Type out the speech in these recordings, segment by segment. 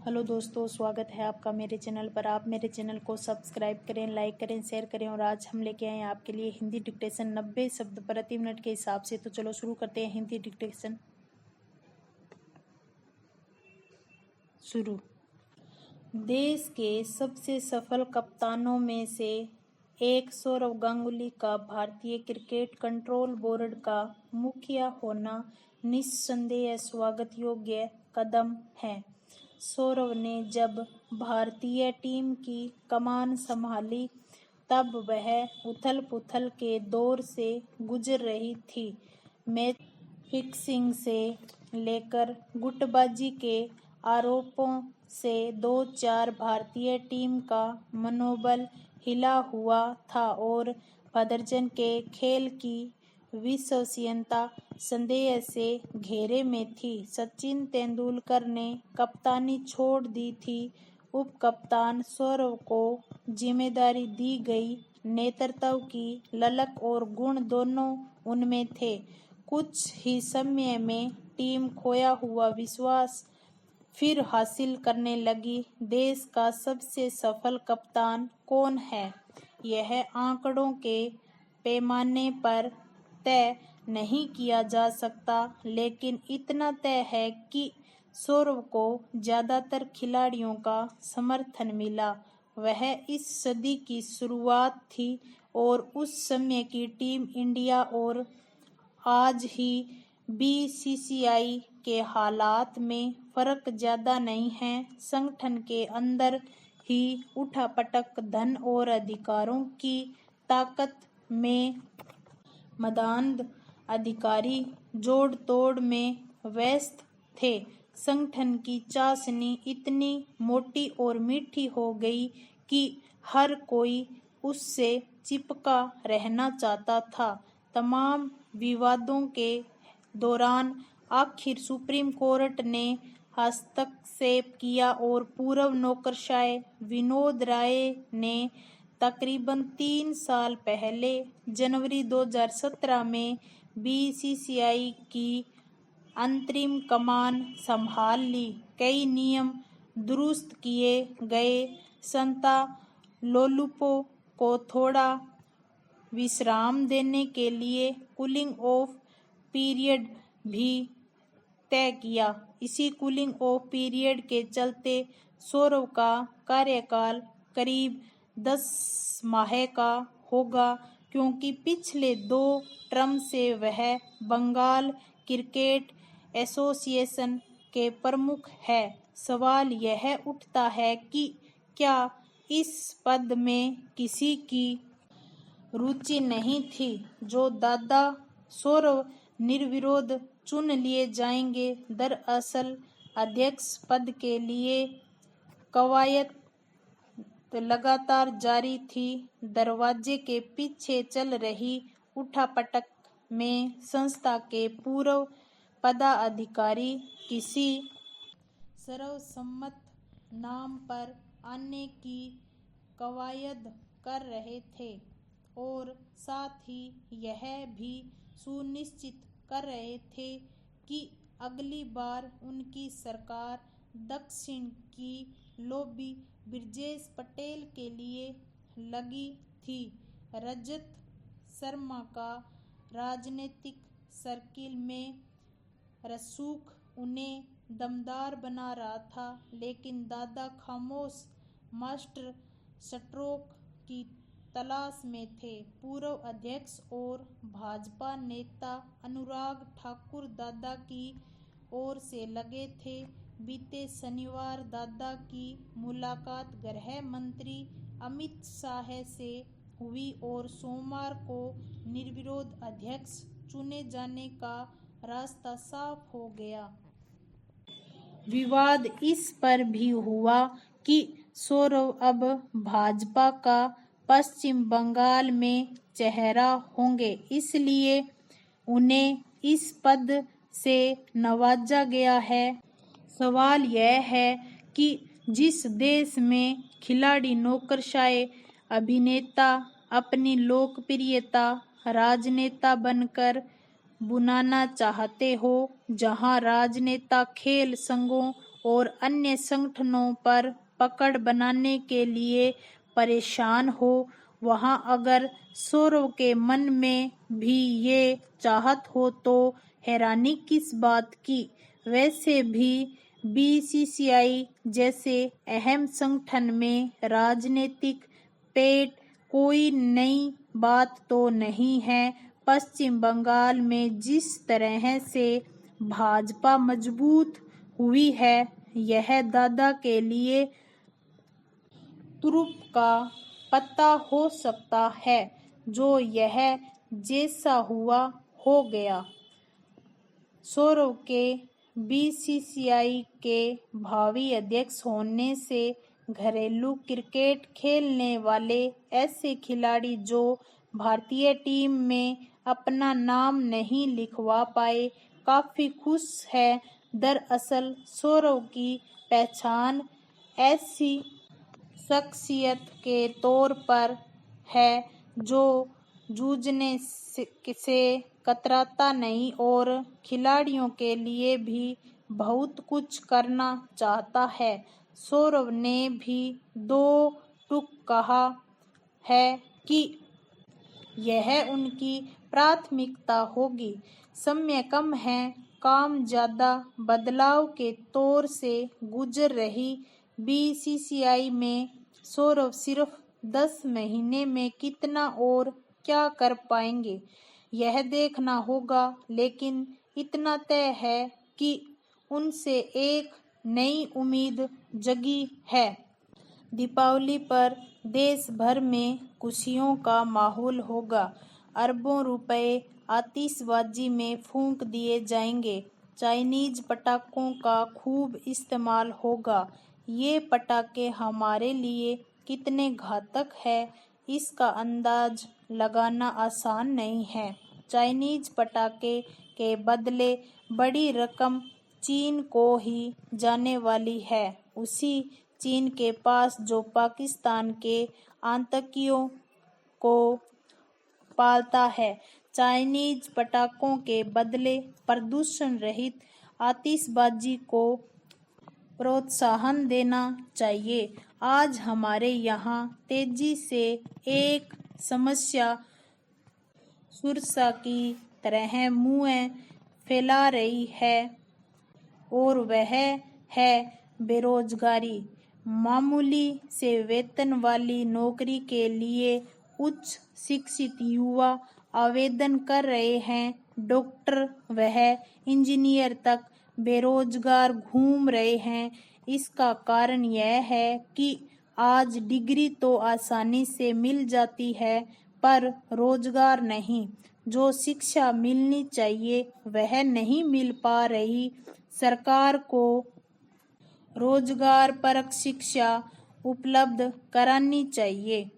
Hello दोस्तों, स्वागत है आपका मेरे चैनल पर। आप मेरे चैनल को सब्सक्राइब करें, लाइक करें, शेयर करें। और आज हम लेके आए हैं आपके लिए हिंदी डिक्टेशन 90 शब्द प्रति मिनट के हिसाब से। तो चलो शुरू करते हैं हिंदी डिक्टेशन। शुरू। देश के सबसे सफल कप्तानों में से एक सौरव गांगुली का भारतीय क्रिकेट कंट्रोल बोर्ड का मुखिया होना निस्संदेह स्वागत योग्य कदम है। सौरव ने जब भारतीय टीम की कमान संभाली तब वह उथल-पुथल के दौर से गुजर रही थी। मैच फिक्सिंग से लेकर गुटबाजी के आरोपों से 2-4 भारतीय टीम का मनोबल हिला हुआ था और प्रदर्शन के खेल की विश्वसनीयता संदेह से घेरे में थी। सचिन तेंदुलकर ने कप्तानी छोड़ दी थी। उप कप्तान सौरव को जिम्मेदारी दी गई। नेतृत्व की ललक और गुण दोनों उनमें थे। कुछ ही समय में टीम खोया हुआ विश्वास फिर हासिल करने लगी। देश का सबसे सफल कप्तान कौन है, यह आंकड़ों के पैमाने पर तय नहीं किया जा सकता, लेकिन इतना तय है कि सौरव को ज्यादातर खिलाड़ियों का समर्थन मिला। वह इस सदी की शुरुआत थी और उस समय की टीम इंडिया और आज ही बीसीसीआई के हालात में फर्क ज्यादा नहीं है। संगठन के अंदर ही उठापटक, धन और अधिकारों की ताकत में मदान्ध अधिकारी जोड़ तोड़ में व्यस्त थे। संगठन की चाशनी इतनी मोटी और मीठी हो गई कि हर कोई उससे चिपका रहना चाहता था। तमाम विवादों के दौरान आखिर सुप्रीम कोर्ट ने हस्तक्षेप किया और पूर्व नौकरशाह विनोद राय ने तकरीबन 3 साल पहले जनवरी 2017 में बीसीसीआई की अंतरिम कमान संभाल ली। कई नियम दुरुस्त किए गए। संता लोलुपो को थोड़ा विश्राम देने के लिए कूलिंग ऑफ पीरियड भी तय किया। इसी कूलिंग ऑफ पीरियड के चलते सौरव का कार्यकाल करीब 10 माह का होगा, क्योंकि पिछले 2 टर्म से वह बंगाल क्रिकेट एसोसिएशन के प्रमुख है। सवाल यह उठता है कि क्या इस पद में किसी की रुचि नहीं थी? जो दादा सौरव निर्विरोध चुन लिए जाएंगे। दरअसल अध्यक्ष पद के लिए कवायद लगातार जारी थी। दरवाजे के पीछे चल रही उठापटक में संस्था के पूर्व पदाधिकारी किसी सर्वसम्मत नाम पर आने की कवायद कर रहे थे और साथ ही यह भी सुनिश्चित कर रहे थे कि अगली बार उनकी सरकार दक्षिण की लॉबी ब्रजेश पटेल के लिए लगी थी। रजत शर्मा का राजनीतिक सर्किल में रसूख उन्हें दमदार बना रहा था, लेकिन दादा खामोश मास्टर स्ट्रोक की तलाश में थे। पूर्व अध्यक्ष और भाजपा नेता अनुराग ठाकुर दादा की ओर से लगे थे। बीते शनिवार दादा की मुलाकात गृह मंत्री अमित शाह से हुई और सोमवार को निर्विरोध अध्यक्ष चुने जाने का रास्ता साफ हो गया। विवाद इस पर भी हुआ कि सौरव अब भाजपा का पश्चिम बंगाल में चेहरा होंगे, इसलिए उन्हें इस पद से नवाजा गया है। सवाल यह है कि जिस देश में खिलाड़ी नौकरशाह अभिनेता अपनी लोकप्रियता राजनेता बनकर बुनाना चाहते हो, जहां राजनेता खेल संघों और अन्य संगठनों पर पकड़ बनाने के लिए परेशान हो, वहां अगर सौरव के मन में भी ये चाहत हो तो हैरानी किस बात की। वैसे भी बीसीसीआई जैसे अहम संगठन में राजनीतिक पेट कोई नई बात तो नहीं है। पश्चिम बंगाल में जिस तरह से भाजपा मजबूत हुई है, यह दादा के लिए तुरुप का पत्ता हो सकता है, जो यह जैसा हुआ हो गया। सौरव के बीसीसीआई के भावी अध्यक्ष होने से घरेलू क्रिकेट खेलने वाले ऐसे खिलाड़ी जो भारतीय टीम में अपना नाम नहीं लिखवा पाए, काफी खुश है। दरअसल सौरव की पहचान ऐसी शख्सियत के तौर पर है जो जूझने से कतराता नहीं और खिलाड़ियों के लिए भी बहुत कुछ करना चाहता है। सौरव ने भी दो टूक कहा है कि यह उनकी प्राथमिकता होगी। समय कम है, काम ज्यादा। बदलाव के दौर से गुजर रही बीसीसीआई में सौरव सिर्फ 10 महीने में कितना और क्या कर पाएंगे, यह देखना होगा। लेकिन इतना तय है कि उनसे एक नई उम्मीद जगी है। दीपावली पर देश भर में खुशियों का माहौल होगा। अरबों रुपए आतिशबाजी में फूंक दिए जाएंगे। चाइनीज पटाखों का खूब इस्तेमाल होगा। ये पटाखे हमारे लिए कितने घातक है, इसका अंदाज लगाना आसान नहीं है। चाइनीज पटाखे के बदले बड़ी रकम चीन को ही जाने वाली है। उसी चीन के पास जो पाकिस्तान के आतंकियों को पालता है। चाइनीज पटाखों के बदले प्रदूषण रहित आतिशबाजी को प्रोत्साहन देना चाहिए। आज हमारे यहाँ तेजी से एक समस्या सुरसा की तरह मुंह फैला रही है और वह है बेरोजगारी। मामूली से वेतन वाली नौकरी के लिए उच्च शिक्षित युवा आवेदन कर रहे हैं। डॉक्टर वह इंजीनियर तक बेरोजगार घूम रहे हैं। इसका कारण यह है कि आज डिग्री तो आसानी से मिल जाती है, पर रोजगार नहीं। जो शिक्षा मिलनी चाहिए वह नहीं मिल पा रही। सरकार को रोजगार परक शिक्षा उपलब्ध करानी चाहिए।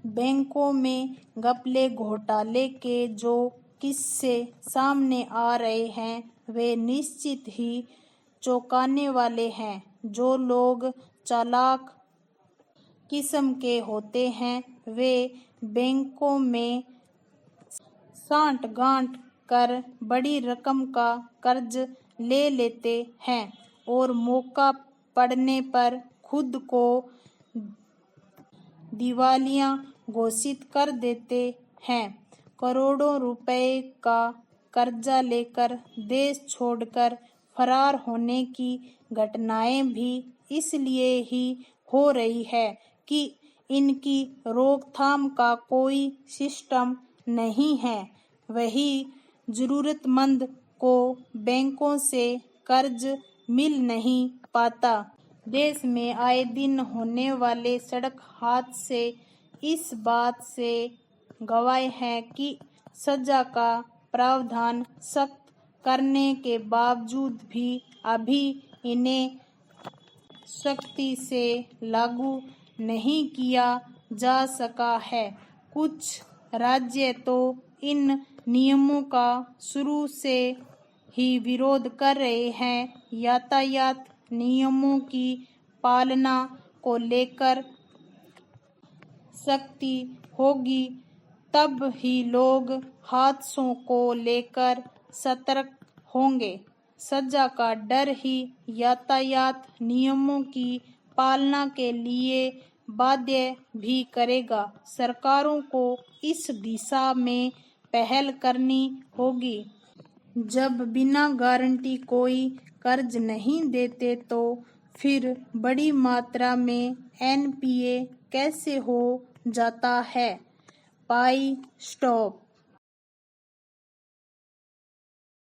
बैंकों में घपले घोटाले के जो किस्से सामने आ रहे हैं, वे निश्चित ही चौंकाने वाले हैं। जो लोग चालाक किस्म के होते हैं, वे बैंकों में सांठ-गांठ कर बड़ी रकम का कर्ज ले लेते हैं और मौका पड़ने पर खुद को दिवालिया घोषित कर देते हैं। करोड़ों रुपए का कर्जा लेकर देश छोड़कर फरार होने की घटनाएं भी इसलिए ही हो रही है कि इनकी रोकथाम का कोई सिस्टम नहीं है। वही जरूरतमंद को बैंकों से कर्ज मिल नहीं पाता। देश में आए दिन होने वाले सड़क हादसे इस बात से गवाह हैं कि सजा का प्रावधान सख्त करने के बावजूद भी अभी इन्हें सख्ती से लागू नहीं किया जा सका है। कुछ राज्य तो इन नियमों का शुरू से ही विरोध कर रहे हैं। यातायात नियमों की पालना को लेकर सख्ती होगी, तब ही लोग हादसों को लेकर सतर्क होंगे। सजा का डर ही यातायात नियमों की पालना के लिए बाध्य भी करेगा। सरकारों को इस दिशा में पहल करनी होगी। जब बिना गारंटी कोई कर्ज नहीं देते तो फिर बड़ी मात्रा में एनपीए कैसे हो जाता है। पाई स्टॉप।